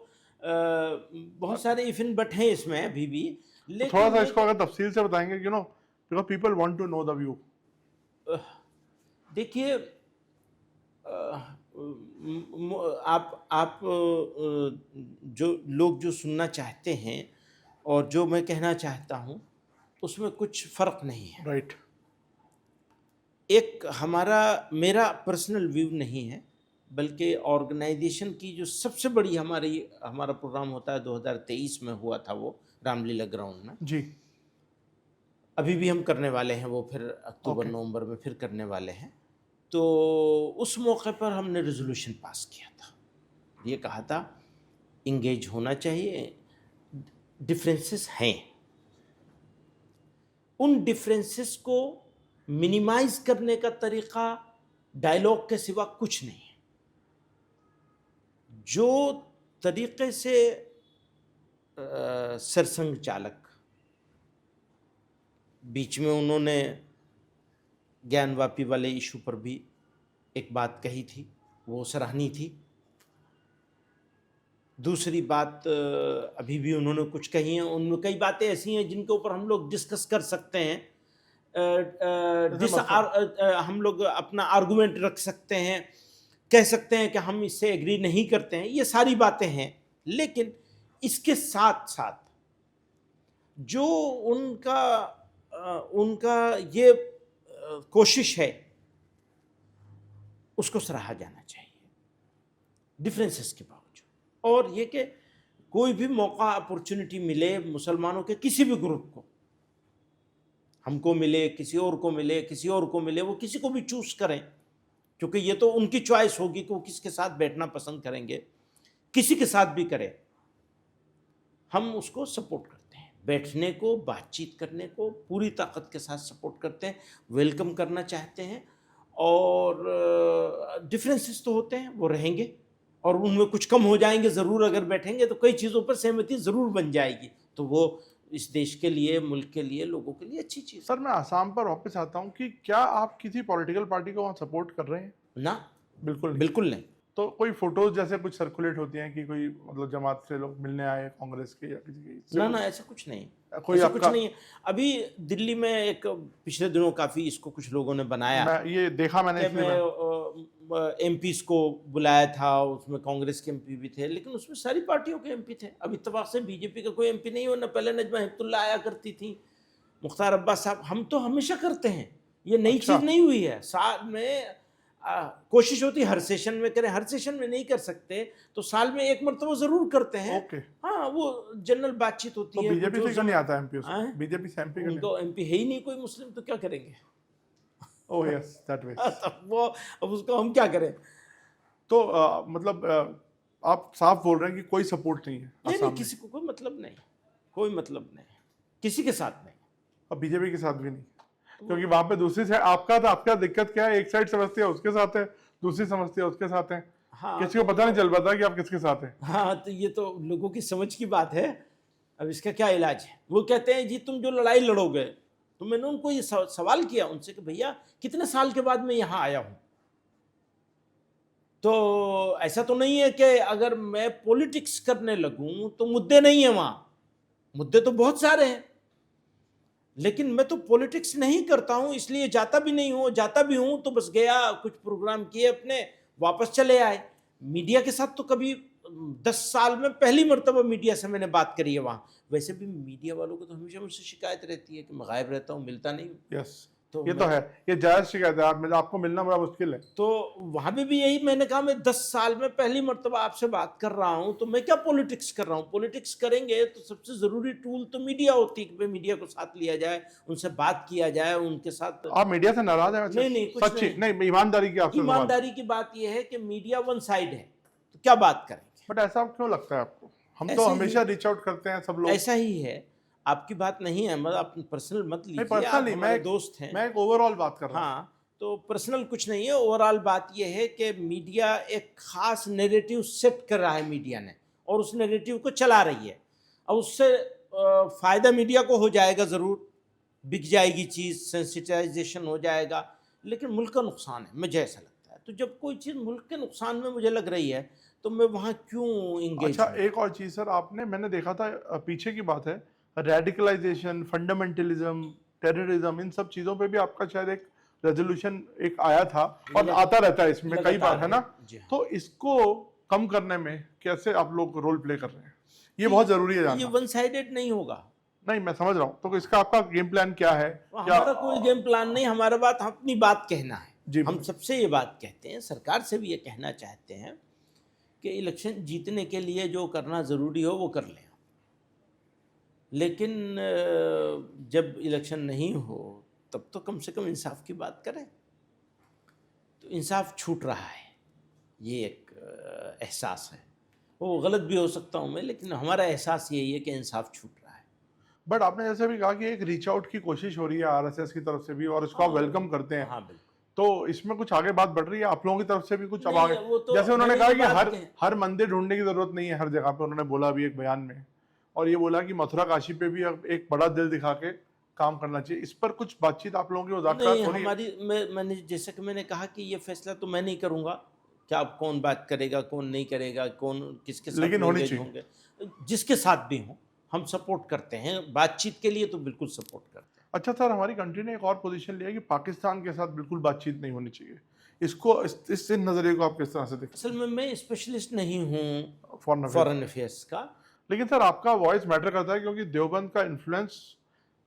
बहुत सारे इफ एंड बट हैं इसमें अभी भी, तो लेकिन थोड़ा सा इसको अगर तफसील से बताएंगे, because people want to know the view. देखिए, आप जो लोग जो सुनना चाहते हैं और जो मैं कहना चाहता हूँ उसमें कुछ फ़र्क नहीं है। राइट। एक मेरा पर्सनल व्यू नहीं है, बल्कि ऑर्गेनाइजेशन की जो सबसे बड़ी हमारा प्रोग्राम होता है, 2023 में हुआ था वो रामलीला ग्राउंड में। जी। अभी भी हम करने वाले हैं वो, फिर अक्टूबर Okay. नवंबर में फिर करने वाले हैं। तो उस मौके पर हमने रेजोल्यूशन पास किया था, ये कहा था इंगेज होना चाहिए, डिफरेंसेस हैं, उन डिफरेंसेस को मिनिमाइज करने का तरीका डायलॉग के सिवा कुछ नहीं है। जो तरीके से सरसंघ चालक बीच में उन्होंने ज्ञानवापी वाले इशू पर भी एक बात कही थी, वो सराहनीय थी। दूसरी बात, अभी भी उन्होंने कुछ कही हैं, उनमें कई बातें ऐसी हैं जिनके ऊपर हम लोग डिस्कस कर सकते हैं, हम लोग अपना आर्गुमेंट रख सकते हैं, कह सकते हैं कि हम इससे एग्री नहीं करते हैं, ये सारी बातें हैं। लेकिन इसके साथ साथ जो उनका ये कोशिश है उसको सराहा जाना चाहिए, डिफरेंसेस के बावजूद। और ये कि कोई भी मौका, अपॉर्चुनिटी मिले मुसलमानों के किसी भी ग्रुप को, हमको मिले, किसी और को मिले, किसी और को मिले, वो किसी को भी चूज करें, क्योंकि ये तो उनकी चॉइस होगी कि वो किसके साथ बैठना पसंद करेंगे। किसी के साथ भी करें, हम उसको सपोर्ट करते हैं, बैठने को, बातचीत करने को पूरी ताकत के साथ सपोर्ट करते हैं, वेलकम करना चाहते हैं। और डिफरेंसेस तो होते हैं, वो रहेंगे और उनमें कुछ कम हो जाएंगे ज़रूर। अगर बैठेंगे तो कई चीज़ों पर सहमति ज़रूर बन जाएगी, तो वो इस देश के लिए, मुल्क के लिए, लोगों के लिए अच्छी चीज़। सर, मैं आसाम पर वापस आता हूँ कि क्या आप किसी पॉलिटिकल पार्टी को वहाँ सपोर्ट कर रहे हैं? ना, बिल्कुल नहीं। बिल्कुल नहीं। तो कोई फोटोज जैसे कुछ सर्कुलेट होती हैं कि कोई मतलब जमात से लोग मिलने आए, कांग्रेस के या किसी के? ना, ऐसा कुछ नहीं, कोई ऐसा कुछ आपका? नहीं है। अभी दिल्ली में एक पिछले दिनों काफ़ी इसको कुछ लोगों ने बनाया, मैं ये देखा मैंने, एमपीज को बुलाया था, उसमें कांग्रेस के एमपी भी थे, लेकिन उसमें सारी पार्टियों के एमपी थे। अब इत्तेफाक से बीजेपी का कोई एमपी नहीं हो, ना पहले नजमा हिप्तुल्लाह आया करती थी, मुख्तार अब्बास साहब। हम तो हमेशा करते हैं, ये नई अच्छा। चीज़ नहीं हुई है। साल में कोशिश होती है हर सेशन में करें, हर सेशन में नहीं कर सकते तो साल में एक मरतबा जरूर करते हैं। ओके। हाँ, वो जनरल बातचीत होती है। बीजेपी से क्यों नहीं आता एमपी? हाँ? बीजेपी से एमपी क्यों? तो एमपी है ही नहीं कोई मुस्लिम, तो क्या करेंगे? Oh yes, that way. वो अब उसको हम क्या करें? तो मतलब आप साफ बोल रहे हैं कि कोई सपोर्ट नहीं है नहीं, आसाम में? किसी को कोई मतलब नहीं, कोई मतलब नहीं, किसी के साथ नहीं। और बीजेपी के साथ भी नहीं? क्योंकि वहां पे दूसरी साइड आपका दिक्कत क्या है, एक साइड समझती है उसके साथ है, दूसरी समझती है उसके साथ है। हाँ, किसी को पता नहीं चल पाता कि आप किसके साथ हैं। हाँ, तो ये तो लोगों की समझ की बात है। अब इसका क्या इलाज है? वो कहते हैं जी तुम जो लड़ाई लड़ोगे, तो मैंने उनको ये सवाल किया उनसे कि भैया कितने साल के बाद मैं यहाँ आया हूँ, तो ऐसा तो नहीं है कि अगर मैं पॉलिटिक्स करने लगूं तो मुद्दे नहीं है वहां, मुद्दे तो बहुत सारे हैं, लेकिन मैं तो पॉलिटिक्स नहीं करता हूं, इसलिए जाता भी नहीं हूं, जाता भी हूं तो बस गया, कुछ प्रोग्राम किए अपने, वापस चले आए। मीडिया के साथ तो कभी 10 साल में पहली मर्तबा मीडिया से मैंने बात करी है वहां। वैसे भी मीडिया वालों को तो हमेशा मुझसे शिकायत रहती है कि मैं गायब रहता हूं, मिलता नहीं हूं। यस, तो ये तो है, ये जायज शिकायत है। आपको मिलना बड़ा मुश्किल है। तो वहां पे भी यही मैंने कहा, मैं 10 साल में पहली मर्तबा आपसे बात कर रहा हूं, तो मैं क्या पॉलिटिक्स कर रहा हूं? पॉलिटिक्स करेंगे तो सबसे जरूरी टूल तो मीडिया होती है कि मीडिया को साथ लिया जाए, उनसे बात किया जाए, उनके साथ। आप मीडिया से नाराज हैं वैसे? नहीं, कुछ सच्ची नहीं, ईमानदारी की आपसे सवाल। ईमानदारी की बात यह है कि मीडिया वन साइड है, तो क्या बात करेंगे? बट ऐसा क्यों लगता है आपको? हम तो ऐसे ही- हमेशा रीच आउट करते हैं सब लोग। ऐसा ही है, आपकी बात नहीं है, मतलब आप पर्सनल मत नहीं, लीजिए, पर्सनल आप नहीं, हमारे दोस्त हैं। मैं एक ओवरऑल बात कर रहा हूँ। हाँ, तो पर्सनल कुछ नहीं है, ओवरऑल बात यह है कि मीडिया एक खास नैरेटिव सेट कर रहा है मीडिया ने, और उस नैरेटिव को चला रही है। और उससे फायदा मीडिया को हो जाएगा, जरूर बिक जाएगी चीज़, सेंसिटाइजेशन हो जाएगा, लेकिन मुल्क का नुकसान है, मुझे ऐसा लगता है। तो जब कोई चीज़ मुल्क के नुकसान में मुझे लग रही है तो मैं वहाँ क्यों इंगेज? अच्छा, एक और चीज सर, मैंने देखा था, पीछे की बात है, रेडिकलाइजेशन, फंडामेंटलिज्म, टेररिज्म, इन सब चीजों पे भी आपका शायद एक रेजोल्यूशन एक आया था और आता रहता है इसमें कई बार, है ना? जी हाँ। तो इसको कम करने में कैसे आप लोग रोल प्ले कर रहे हैं, ये बहुत जरूरी है ये जानना। वन साइडेड नहीं होगा। नहीं, मैं समझ रहा हूँ, तो इसका आपका गेम प्लान क्या है? क्या? हमारा कोई गेम प्लान नहीं, हमारा बात अपनी बात कहना है। जी, हम सबसे ये बात कहते हैं, सरकार से भी ये कहना चाहते हैं कि इलेक्शन जीतने के लिए जो करना ज़रूरी हो वो कर लें, लेकिन जब इलेक्शन नहीं हो तब तो कम से कम इंसाफ की बात करें। तो इंसाफ छूट रहा है, ये एक एहसास है। वो गलत भी हो सकता हूँ मैं, लेकिन हमारा एहसास यही है कि इंसाफ छूट रहा है। बट आपने जैसे भी कहा कि एक रीच आउट की कोशिश हो रही है आरएसएस की तरफ से भी, और इसको आप वेलकम करते हैं। हाँ, बिल्कुल। तो इसमें कुछ आगे बात बढ़ रही है आप लोगों की तरफ से भी कुछ अब नहीं, आगे? वो तो जैसे उन्होंने मैंने कहा ये कि बात हर मंदिर ढूंढने की जरूरत नहीं है हर जगह पे, उन्होंने बोला भी एक बयान में, और ये बोला कि मथुरा काशी पे भी अब एक बड़ा दिल दिखा के काम करना चाहिए। इस पर कुछ बातचीत आप लोगों की नहीं, मुज़ाकरात हो रही है? हमारी मैंने जैसे कि मैंने कहा कि ये फैसला तो मैं नहीं करूंगा कि आप कौन बात करेगा, कौन नहीं करेगा, कौन किसके साथ लेकिन होनी engage चाहिए। होंगे। जिसके साथ भी हों हम सपोर्ट करते हैं, बातचीत के लिए तो बिल्कुल सपोर्ट करते हैं। अच्छा सर, हमारी कंट्री ने एक और पोजीशन लिया कि पाकिस्तान के साथ बिल्कुल बातचीत नहीं होनी चाहिए। इसको इस नजरिए को आप किस तरह से देखते असल में मैं स्पेशलिस्ट नहीं हूँ हैं फॉरेन अफेयर्स? फॉरेन अफेयर्स का। लेकिन सर आपका वॉइस मैटर करता है, क्योंकि देवबंद का इन्फ्लुएंस,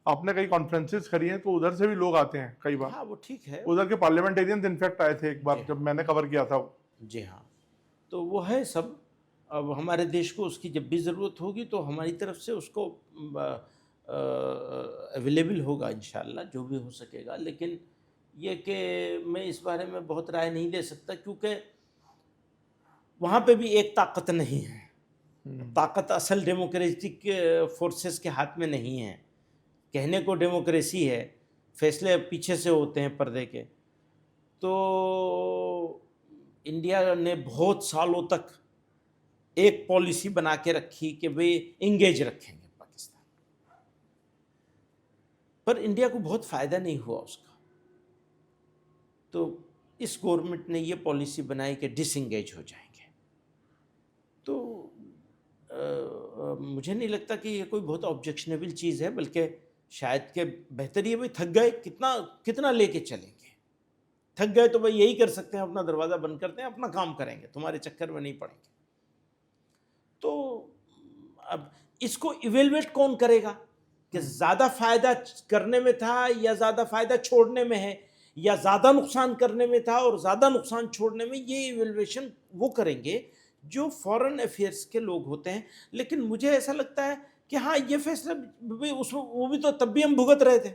आपने कई कॉन्फ्रेंसेस करी हैं तो उधर से भी लोग आते हैं कई बार। हाँ, वो ठीक है। उधर के पार्लियामेंटेरियंस इनफैक्ट आए थे एक बार जब मैंने कवर किया था। जी हाँ, तो वो है सब। अब हमारे देश को उसकी जब भी ज़रूरत होगी तो हमारी तरफ से उसको अवेलेबल होगा इंशाल्लाह, जो भी हो सकेगा। लेकिन ये कि मैं इस बारे में बहुत राय नहीं दे सकता, क्योंकि वहाँ पे भी एक ताकत नहीं है। ताकत असल डेमोक्रेटिक फोर्सेस के हाथ में नहीं है। कहने को डेमोक्रेसी है, फैसले पीछे से होते हैं पर्दे के। तो इंडिया ने बहुत सालों तक एक पॉलिसी बना के रखी कि वे इंगेज रखेंगे पाकिस्तान, पर इंडिया को बहुत फ़ायदा नहीं हुआ उसका। तो इस गवर्नमेंट ने ये पॉलिसी बनाई कि डिसएंगेज हो जाएंगे। तो मुझे नहीं लगता कि ये कोई बहुत ऑब्जेक्शनेबल चीज़ है, बल्कि शायद के बेहतर ये, भाई थक गए, कितना लेके चलेंगे, थक गए तो भाई यही कर सकते हैं, अपना दरवाज़ा बंद करते हैं, अपना काम करेंगे, तुम्हारे चक्कर में नहीं पड़ेंगे। तो अब इसको इवेलुएट कौन करेगा कि ज़्यादा फ़ायदा करने में था या ज़्यादा फ़ायदा छोड़ने में है, या ज़्यादा नुकसान करने में था और ज़्यादा नुकसान छोड़ने में? ये इवेलुएशन वो करेंगे जो फॉरेन अफेयर्स के लोग होते हैं। लेकिन मुझे ऐसा लगता है कि हाँ, ये फैसला भी वो भी तो तब भी हम भुगत रहे थे,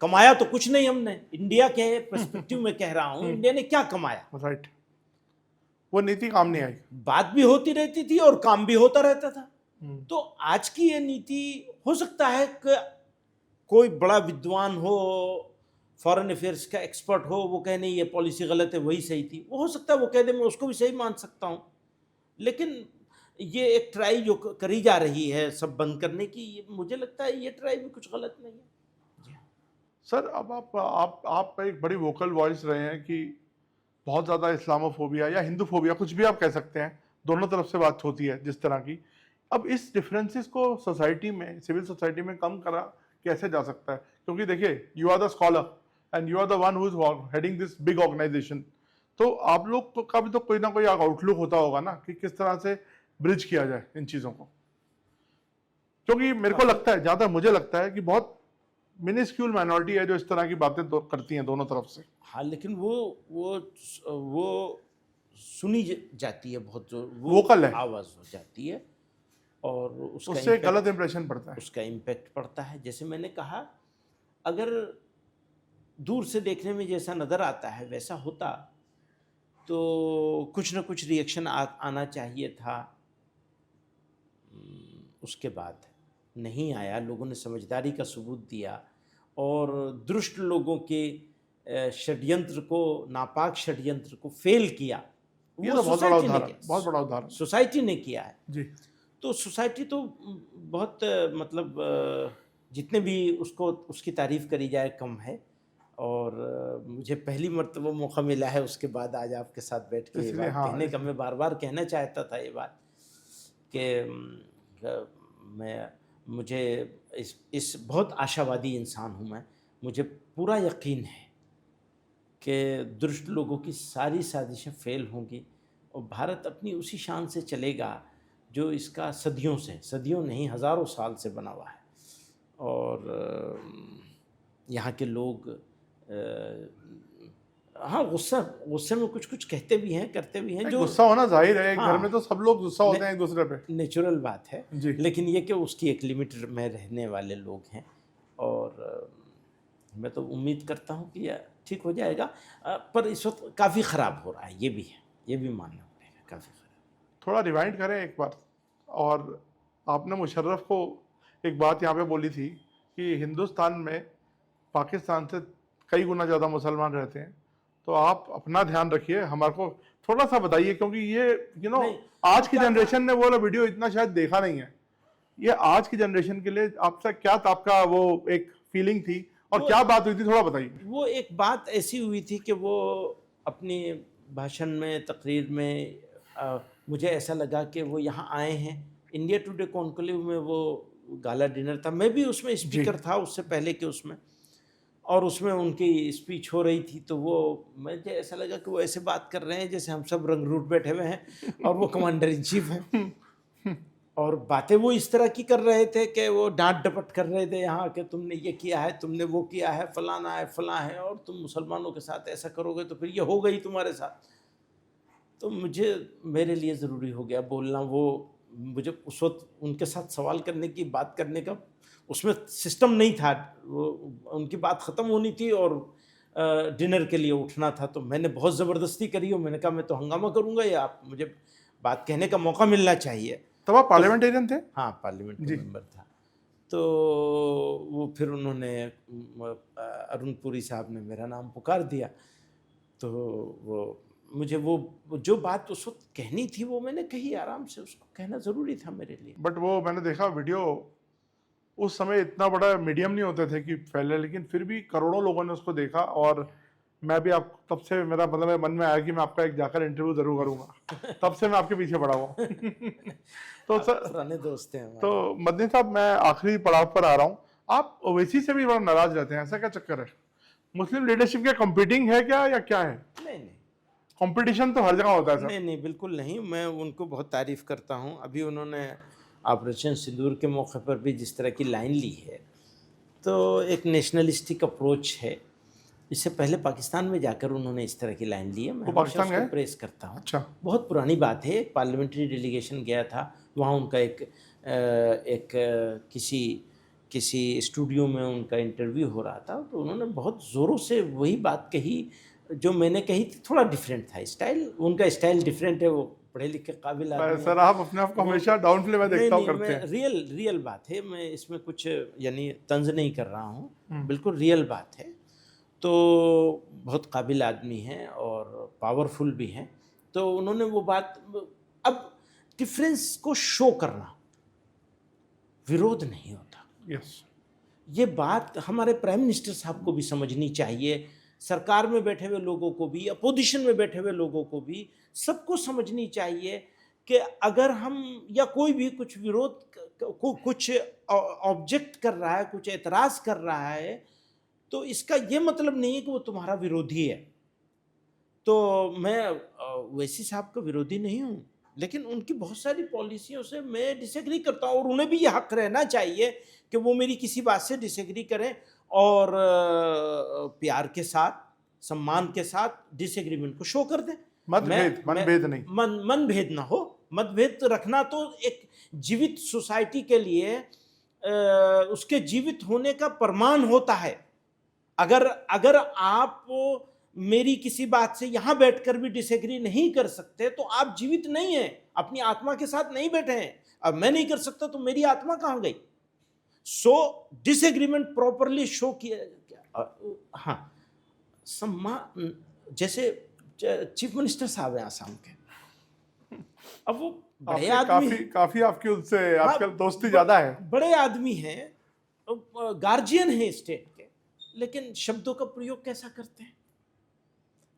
कमाया तो कुछ नहीं हमने। इंडिया के पर्सपेक्टिव में कह रहा हूँ, इंडिया ने क्या कमाया? राइट, वो नीति काम नहीं आई। बात भी होती रहती थी और काम भी होता रहता था। तो आज की ये नीति हो सकता है कि कोई बड़ा विद्वान हो, फॉरेन अफेयर्स का एक्सपर्ट हो, वो कहे नहीं ये पॉलिसी गलत है, वही सही थी, वो हो सकता है वो कह दे, मैं उसको भी सही मान सकता हूँ। लेकिन ये एक ट्राई जो करी जा रही है सब बंद करने की, मुझे लगता है ये ट्राई भी कुछ गलत नहीं है। सर, अब आप एक बड़ी वोकल वॉइस रहे हैं कि बहुत ज़्यादा इस्लामोफोबिया या हिंदूफोबिया, कुछ भी आप कह सकते हैं, दोनों तरफ से बात होती है जिस तरह की। अब इस डिफरेंसेस को सोसाइटी में, सिविल सोसाइटी में कम करा कैसे जा सकता है? क्योंकि देखिए, you are the scholar and you are the one who is heading this big organisation, तो आप लोग का भी तो कोई ना कोई आउटलुक होता होगा ना कि किस तरह से ब्रिज किया जाए इन चीज़ों को। क्योंकि मेरे को लगता है, जहाँ तक मुझे लगता है कि बहुत मिनिस्क्यूल माइनॉरिटी है जो इस तरह की बातें करती हैं दोनों तरफ से। हाँ, लेकिन वो सुनी जाती है, बहुत जो वोकल है, आवाज़ हो जाती है, और उससे गलत इंप्रेशन पड़ता है, उसका इम्पैक्ट पड़ता है। जैसे मैंने कहा, अगर दूर से देखने में जैसा नज़र आता है वैसा होता तो कुछ ना कुछ रिएक्शन आना चाहिए था। उसके बाद नहीं आया, लोगों ने समझदारी का सबूत दिया और दुष्ट लोगों के षड्यंत्र को, नापाक षड्यंत्र को फेल किया। ये तो बहुत बड़ा उदाहरण, बहुत बड़ा उदाहरण सोसाइटी ने किया है जी। तो सोसाइटी तो बहुत मतलब जितने भी उसकी तारीफ करी जाए कम है। और मुझे पहली मर्तबा मौका मिला है उसके बाद आज आपके साथ बैठ के ये बात कहने का। मैं बार बार कहना चाहता था ये बात कि मुझे इस बहुत आशावादी इंसान हूँ मैं। मुझे पूरा यकीन है कि दुष्ट लोगों की सारी साजिशें फेल होंगी और भारत अपनी उसी शान से चलेगा जो इसका सदियों नहीं हज़ारों साल से बना हुआ है। और यहाँ के लोग हाँ, गुस्से में कुछ कहते भी हैं, करते भी हैं। जो गुस्सा होना जाहिर है, घर में तो सब लोग गुस्सा होते हैं एक दूसरे पे, नेचुरल बात है जी। लेकिन ये कि उसकी एक लिमिट में रहने वाले लोग हैं और मैं तो उम्मीद करता हूँ कि यह ठीक हो जाएगा। पर इस वक्त काफ़ी ख़राब हो रहा है, ये भी है, ये भी मानना पड़ेगा, काफ़ी ख़राब। थोड़ा रिवाइंड करें एक बार। और आपने मुशर्रफ को एक बात यहाँ पे बोली थी कि हिंदुस्तान में पाकिस्तान से कई गुना ज़्यादा मुसलमान रहते हैं, तो आप अपना ध्यान रखिए, हमारे को थोड़ा सा बताइए, क्योंकि ये आज की जनरेशन ने वो वाला वीडियो इतना शायद देखा नहीं है। ये आज की जनरेशन के लिए आपसे क्या आपका वो एक फीलिंग थी और क्या बात हुई थी, थोड़ा बताइए। वो एक बात ऐसी हुई थी कि वो अपने भाषण में, तकरीर में मुझे ऐसा लगा कि वो यहाँ आए हैं। इंडिया टुडे कॉन्क्लेव में वो गाला डिनर था, मैं भी उसमें स्पीकर था उससे पहले के उसमें, और उसमें उनकी स्पीच हो रही थी। तो वो मुझे ऐसा लगा कि वो ऐसे बात कर रहे हैं जैसे हम सब रंग रूट बैठे हुए हैं और वो कमांडर इन चीफ हैं। और बातें वो इस तरह की कर रहे थे कि वो डांट डपट कर रहे थे यहाँ कि तुमने ये किया है, तुमने वो किया है, फलाना है, फलां है, और तुम मुसलमानों के साथ ऐसा करोगे तो फिर ये हो गई तुम्हारे साथ। तो मेरे लिए ज़रूरी हो गया बोलना। मुझे उस वक्त उनके साथ सवाल करने की, बात करने का उसमें सिस्टम नहीं था। वो उनकी बात ख़त्म होनी थी और डिनर के लिए उठना था। तो मैंने बहुत ज़बरदस्ती करी और मैंने कहा मैं तो हंगामा करूँगा या आप मुझे बात कहने का मौका मिलना चाहिए। तब आप पार्लियामेंटेरियन थे? हाँ, पार्लियामेंट मेंबर था। तो वो फिर उन्होंने, अरुण पुरी साहब ने मेरा नाम पुकार दिया। तो मुझे वो जो बात उस वक्त कहनी थी वो मैंने कही आराम से, उसको कहना ज़रूरी था मेरे लिए। बट वो मैंने देखा वीडियो, उस समय इतना बड़ा मीडियम नहीं होते थे कि फैले, लेकिन फिर भी करोड़ों लोगों ने उसको देखा। और मैं भी तब से मेरा मतलब मन में आया कि मैं आपका एक जाकर इंटरव्यू जरूर करूंगा। तब से मैं आपके पीछे पड़ा हुआ। तो सर, पुराने दोस्त हैं। तो मदनी साहब, मैं आखिरी पड़ाव पर आ रहा हूँ। आप ओवैसी से भी बड़ा नाराज रहते हैं, ऐसा क्या चक्कर है? मुस्लिम लीडरशिप क्या कंपीटिंग है क्या, या क्या है? नहीं, कंपटीशन तो हर जगह होता है सर। नहीं, बिल्कुल नहीं। मैं उनको बहुत तारीफ़ करता हूँ। अभी उन्होंने ऑपरेशन सिंदूर के मौके पर भी जिस तरह की लाइन ली है, तो एक नेशनलिस्टिक अप्रोच है। इससे पहले पाकिस्तान में जाकर उन्होंने इस तरह की लाइन ली है। मैं पाकिस्तान गए? प्रेस करता हूँ। अच्छा, बहुत पुरानी बात है। एक पार्लियामेंट्री डेलीगेशन गया था, वहाँ उनका एक किसी स्टूडियो में उनका इंटरव्यू हो रहा था। तो उन्होंने बहुत ज़ोरों से वही बात कही जो मैंने कही थी। थोड़ा डिफरेंट था स्टाइल, उनका स्टाइल डिफरेंट है, वो पढ़े लिखे काबिल आदमी सर आप अपने आप को हमेशा डाउन प्ले में नहीं देखता हूँ नहीं, करते मैं हैं। रियल बात है, मैं इसमें कुछ यानी तंज नहीं कर रहा हूँ, हम्म। बिल्कुल रियल बात है। तो बहुत काबिल आदमी हैं और पावरफुल भी हैं। तो उन्होंने वो बात, अब डिफरेंस को शो करना, विरोध नहीं होता। यस, ये बात हमारे प्राइम मिनिस्टर साहब को भी समझनी चाहिए, सरकार में बैठे हुए लोगों को भी, अपोजिशन में बैठे हुए लोगों को भी, सबको समझनी चाहिए कि अगर हम या कोई भी कुछ विरोध कुछ ऑब्जेक्ट कर रहा है, कुछ एतराज़ कर रहा है, तो इसका ये मतलब नहीं है कि वो तुम्हारा विरोधी है। तो मैं ओवैसी साहब का विरोधी नहीं हूँ, लेकिन उनकी बहुत सारी पॉलिसियों से मैं डिसएग्री करता हूँ और उन्हें भी ये हक रहना चाहिए कि वो मेरी किसी बात से डिसएग्री करें और प्यार के साथ, सम्मान के साथ डिसएग्रीमेंट को शो कर दें। मनभेद नहीं, मनभेद ना हो। मतभेद रखना तो एक जीवित सोसाइटी के लिए उसके जीवित होने का प्रमाण होता है। अगर आप मेरी किसी बात से यहां बैठकर भी डिसएग्री नहीं कर सकते तो आप जीवित नहीं हैं, अपनी आत्मा के साथ नहीं बैठे हैं। अब मैं नहीं कर सकता तो मेरी आत्मा कहां गई? सो डिसएग्रीमेंट प्रॉपरली शो किया। हाँ, सम्मान, जैसे चीफ मिनिस्टर साहब हैं आसाम के, अब वो बड़े आदमी काफी आपकी उनसे हाँ, आजकल दोस्ती ज्यादा है। बड़े आदमी हैं, गार्जियन हैं स्टेट के, लेकिन शब्दों का प्रयोग कैसा करते हैं?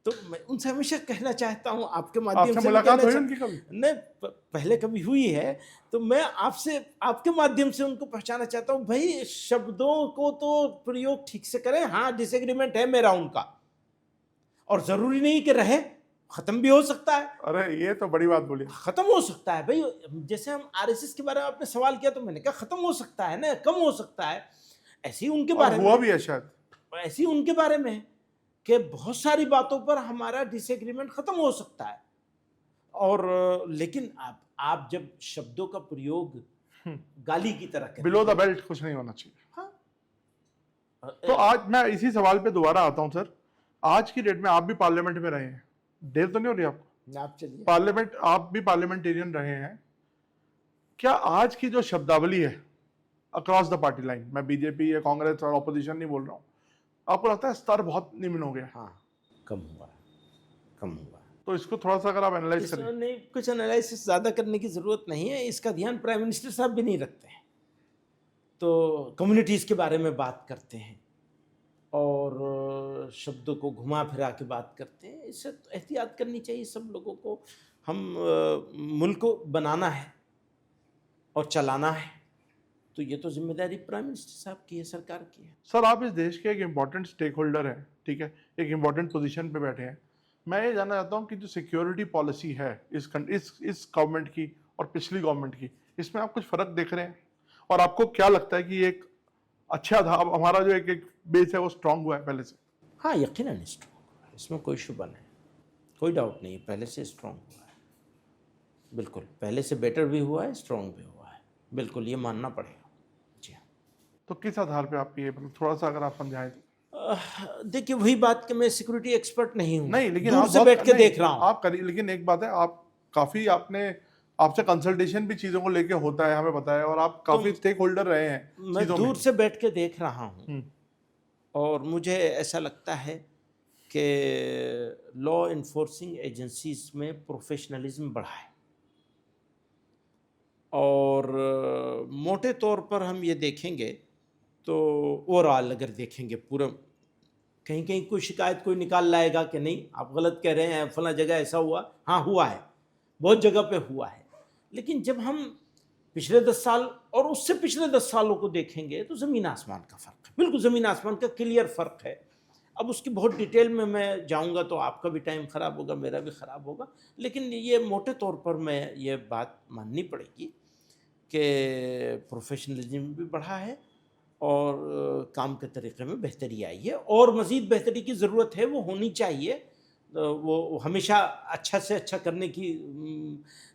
तो मैं उनसे हमेशा कहना चाहता हूं, आपके माध्यम से मुलाकात हुई उनकी कभी? नहीं, पहले कभी हुई है, तो मैं आपके माध्यम से उनको पहचाना चाहता हूं, भाई शब्दों को तो प्रयोग ठीक से करें। हाँ, डिसएग्रीमेंट है मेरा उनका, और जरूरी नहीं कि रहे, खत्म भी हो सकता है। अरे ये तो बड़ी बात बोली। खत्म हो सकता है भाई, जैसे हम आरएसएस के बारे में आपने सवाल किया तो मैंने कहा खत्म हो सकता है ना, कम हो सकता है। ऐसे ही उनके बारे में हुआ भी है शायद, ऐसे ही उनके बारे में कि बहुत सारी बातों पर हमारा डिसएग्रीमेंट खत्म हो सकता है। और लेकिन आप जब शब्दों का प्रयोग गाली की तरह करें, बिलो द बेल्ट कुछ नहीं होना चाहिए। हाँ, तो आज मैं इसी सवाल पे दोबारा आता हूं सर। आज की डेट में आप भी पार्लियामेंट में रहे हैं, देर तो नहीं हो रही आपको? आप चलिए, पार्लियामेंट, आप भी पार्लियामेंटेरियन रहे हैं, क्या आज की जो शब्दावली है अक्रॉस द पार्टी लाइन, मैं बीजेपी या कांग्रेस और ऑपोजिशन नहीं बोल रहा हूँ, आपको लगता है स्तर बहुत निम्न हो गया? हाँ, कम हुआ। तो इसको थोड़ा सा अगर आप एनालाइज करें। नहीं, कुछ एनालिसिस ज़्यादा करने की ज़रूरत नहीं है, इसका ध्यान प्राइम मिनिस्टर साहब भी नहीं रखते हैं। तो कम्युनिटीज़ के बारे में बात करते हैं और शब्दों को घुमा फिरा के बात करते हैं। इससे तो एहतियात करनी चाहिए सब लोगों को। हम मुल्क को बनाना है और चलाना है, तो ये तो जिम्मेदारी प्राइम मिनिस्टर साहब की है, सरकार की है। सर आप इस देश के एक इम्पॉर्टेंट स्टेक होल्डर हैं, ठीक है, एक इम्पॉर्टेंट पोजीशन पे बैठे हैं। मैं ये जानना चाहता हूँ कि जो सिक्योरिटी पॉलिसी है इस गवर्नमेंट की और पिछली गवर्नमेंट की, इसमें आप कुछ फर्क देख रहे हैं? और आपको क्या लगता है कि एक अच्छा था, अब हमारा जो एक बेस है वो स्ट्रांग हुआ है पहले से? हाँ, यकीनन स्ट्रांग हुआ है, इसमें कोई शुबा नहीं, कोई डाउट नहीं, पहले से स्ट्रांग हुआ है, बिल्कुल पहले से बेटर भी हुआ है, स्ट्रांग भी हुआ है, बिल्कुल ये मानना पड़ेगा। जी हाँ। तो किस आधार पे आप ये थोड़ा सा अगर आप समझाएं तो? देखिए, वही बात कि मैं सिक्योरिटी एक्सपर्ट नहीं हूँ, नहीं, लेकिन दूर से बैठ के देख रहा हूँ। आप करिए, लेकिन एक बात है, आप काफी आपसे कंसल्टेशन भी चीजों को लेके होता है, हमें पता है, और आप काफी स्टेक होल्डर रहे हैं। मैं दूर से बैठ के देख रहा हूँ और मुझे ऐसा लगता है कि लॉ इन्फोर्सिंग एजेंसीज में प्रोफेशनलिज्म बढ़ा है। और मोटे तौर पर हम ये देखेंगे तो ओवरऑल अगर देखेंगे पूरा, कहीं कहीं कोई शिकायत कोई निकाल लाएगा कि नहीं आप गलत कह रहे हैं, फला जगह ऐसा हुआ, हाँ हुआ है, बहुत जगह पे हुआ है। लेकिन जब हम पिछले 10 साल और उससे पिछले 10 सालों को देखेंगे तो ज़मीन आसमान का फ़र्क है, बिल्कुल ज़मीन आसमान का क्लियर फ़र्क है। अब उसकी बहुत डिटेल में मैं जाऊंगा तो आपका भी टाइम ख़राब होगा, मेरा भी ख़राब होगा, लेकिन ये मोटे तौर पर मैं ये बात माननी पड़ेगी कि प्रोफेशनलिज्म भी बढ़ा है और काम के तरीक़े में बेहतरी आई है, और मज़ीद बेहतरी की ज़रूरत है, वो होनी चाहिए। वो हमेशा अच्छा से अच्छा करने की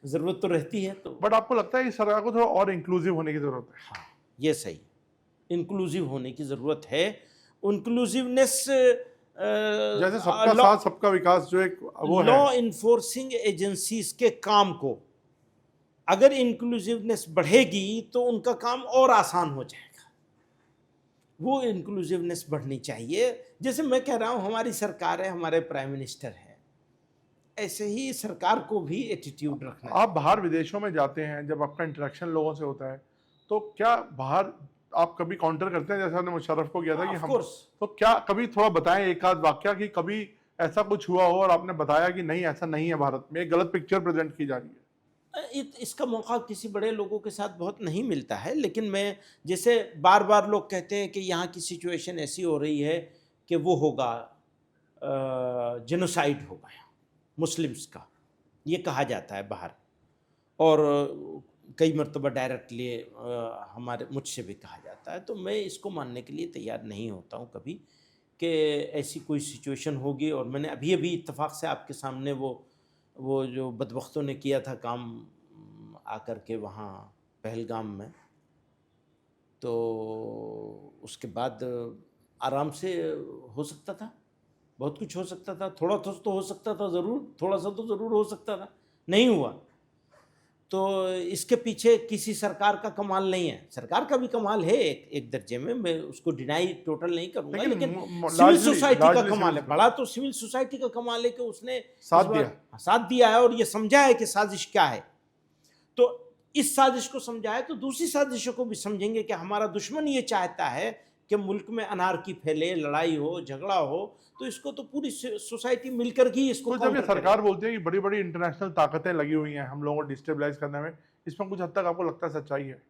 ज़रूरत तो रहती है। तो बट आपको लगता है कि सरकार को थोड़ा और इंक्लूसिव होने की ज़रूरत है? हाँ, ये सही, इंक्लूसिव होने की ज़रूरत है। इंक्लूसिवनेस जैसे सबका साथ सबका विकास जो एक वो है, लॉ इन्फोर्सिंग एजेंसीज के काम को अगर इंक्लूसिवनेस बढ़ेगी तो उनका काम और आसान हो जाएगा। वो इंक्लूसिवनेस बढ़नी चाहिए। जैसे मैं कह रहा हूँ हमारी सरकार है, हमारे प्राइम मिनिस्टर है, ऐसे ही सरकार को भी एटीट्यूड रखना आप बाहर विदेशों में जाते हैं, जब आपका इंटरेक्शन लोगों से होता है, तो क्या बाहर आप कभी काउंटर करते हैं, जैसे आपने मुशर्रफ को किया था कि हम, तो क्या कभी थोड़ा बताएं एक आध वाकया कि कभी ऐसा कुछ हुआ हो और आपने बताया कि नहीं ऐसा नहीं है, भारत में एक गलत पिक्चर प्रेजेंट की जा रही है? इसका मौका किसी बड़े लोगों के साथ बहुत नहीं मिलता है, लेकिन मैं जैसे बार बार लोग कहते हैं कि यहाँ की सिचुएशन ऐसी हो रही है कि वो होगा, जेनोसाइड होगा मुस्लिम्स का, ये कहा जाता है बाहर, और कई मरतबा डायरेक्टली हमारे मुझसे भी कहा जाता है। तो मैं इसको मानने के लिए तैयार नहीं होता हूँ कभी कि ऐसी कोई सिचुएशन होगी। और मैंने अभी अभी इत्तेफाक से आपके सामने वो जो बदबख्तों ने किया था काम आकर के वहाँ पहलगाम में, तो उसके बाद आराम से हो सकता था, बहुत कुछ हो सकता था, थोड़ा तो हो सकता था, ज़रूर थोड़ा सा तो ज़रूर हो सकता था, नहीं हुआ। तो इसके पीछे किसी सरकार का कमाल नहीं है, सरकार का भी कमाल है एक दर्जे में, मैं उसको डिनाई टोटल नहीं करूँगा, लेकिन सिविल सोसाइटी का कमाल है, बड़ा तो सिविल सोसाइटी का कमाल है कि उसने साथ दिया है और ये समझा है कि साजिश क्या है। तो इस साजिश को समझा है तो दूसरी साजिशों को भी समझेंगे कि हमारा दुश्मन ये चाहता है कि मुल्क में अनारकी फैले, लड़ाई हो, झगड़ा हो, तो इसको तो पूरी सोसाइटी मिलकर ही इसको तो जब ये सरकार बोलती है कि बड़ी बड़ी इंटरनेशनल ताकतें लगी हुई हैं हम लोगों को डिस्टेबलाइज करने में, इसमें कुछ हद तक आपको लगता है सच्चाई है?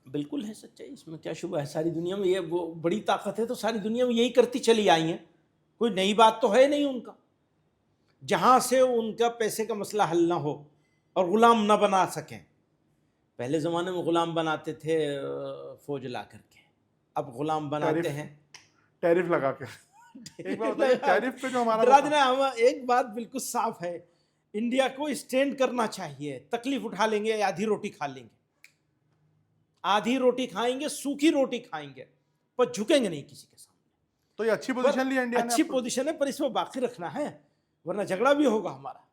बिल्कुल है सच्चाई, इसमें क्या शुबा है। सारी दुनिया में ये वो बड़ी ताकत है तो सारी दुनिया में यही करती चली आई हैं, कोई नई बात तो है नहीं उनका। जहाँ से उनका पैसे का मसला हल ना हो और ग़ुलाम ना बना सकें, पहले ज़माने में ग़ुलाम बनाते थे फौज ला करके, अब ग़ुलाम बनाते हैं टैरिफ लगा के। एक बार बताइए, टैरिफ पे जो हमारा एक बात बिल्कुल साफ है, इंडिया को स्टैंड करना चाहिए। तकलीफ उठा लेंगे, आधी रोटी खा लेंगे, आधी रोटी खाएंगे, सूखी रोटी खाएंगे, पर झुकेंगे नहीं किसी के सामने। तो ये अच्छी पोजीशन ली इंडिया ने, अच्छी पोजीशन है, पर इसमें बाकी रखना है, वरना झगड़ा भी होगा हमारा,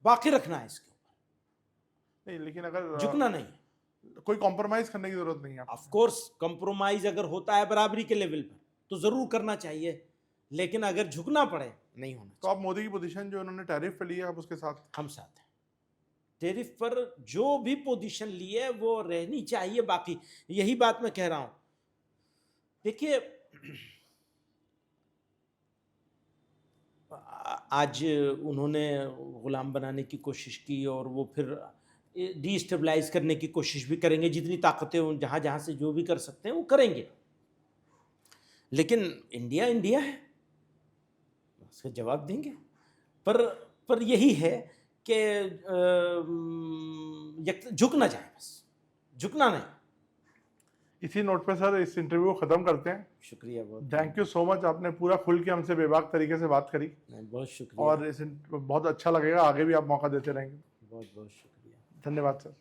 बाकी रखना है इसके ऊपर। नहीं, लेकिन अगर झुकना नहीं, कोई कॉम्प्रोमाइज करने की जरूरत नहीं है। ऑफ कोर्स कॉम्प्रोमाइज अगर होता है बराबरी के लेवल पर तो जरूर करना चाहिए, लेकिन अगर झुकना पड़े नहीं होना। तो आप मोदी की पोजीशन जो उन्होंने टैरिफ पे ली है, आप उसके साथ? हम साथ हैं, टैरिफ पर जो भी पोजीशन ली है वो रहनी चाहिए। बाकी यही बात मैं कह रहा हूं, देखिए आज उन्होंने गुलाम बनाने की कोशिश की और वो फिर डीस्टेबलाइज करने की कोशिश भी करेंगे, जितनी ताकतें जहाँ जहाँ से जो भी कर सकते हैं वो करेंगे, लेकिन इंडिया इंडिया है, उसका जवाब देंगे। पर यही है कि झुकना चाहिए, बस झुकना नहीं। इसी नोट पे सर इस इंटरव्यू को खत्म करते हैं। शुक्रिया, बहुत थैंक यू सो मच, आपने पूरा खुल के हमसे बेबाक तरीके से बात करी। बहुत शुक्रिया, और बहुत अच्छा लगेगा, आगे भी आप मौका देते रहेंगे। बहुत बहुत शुक्रिया, धन्यवाद सर।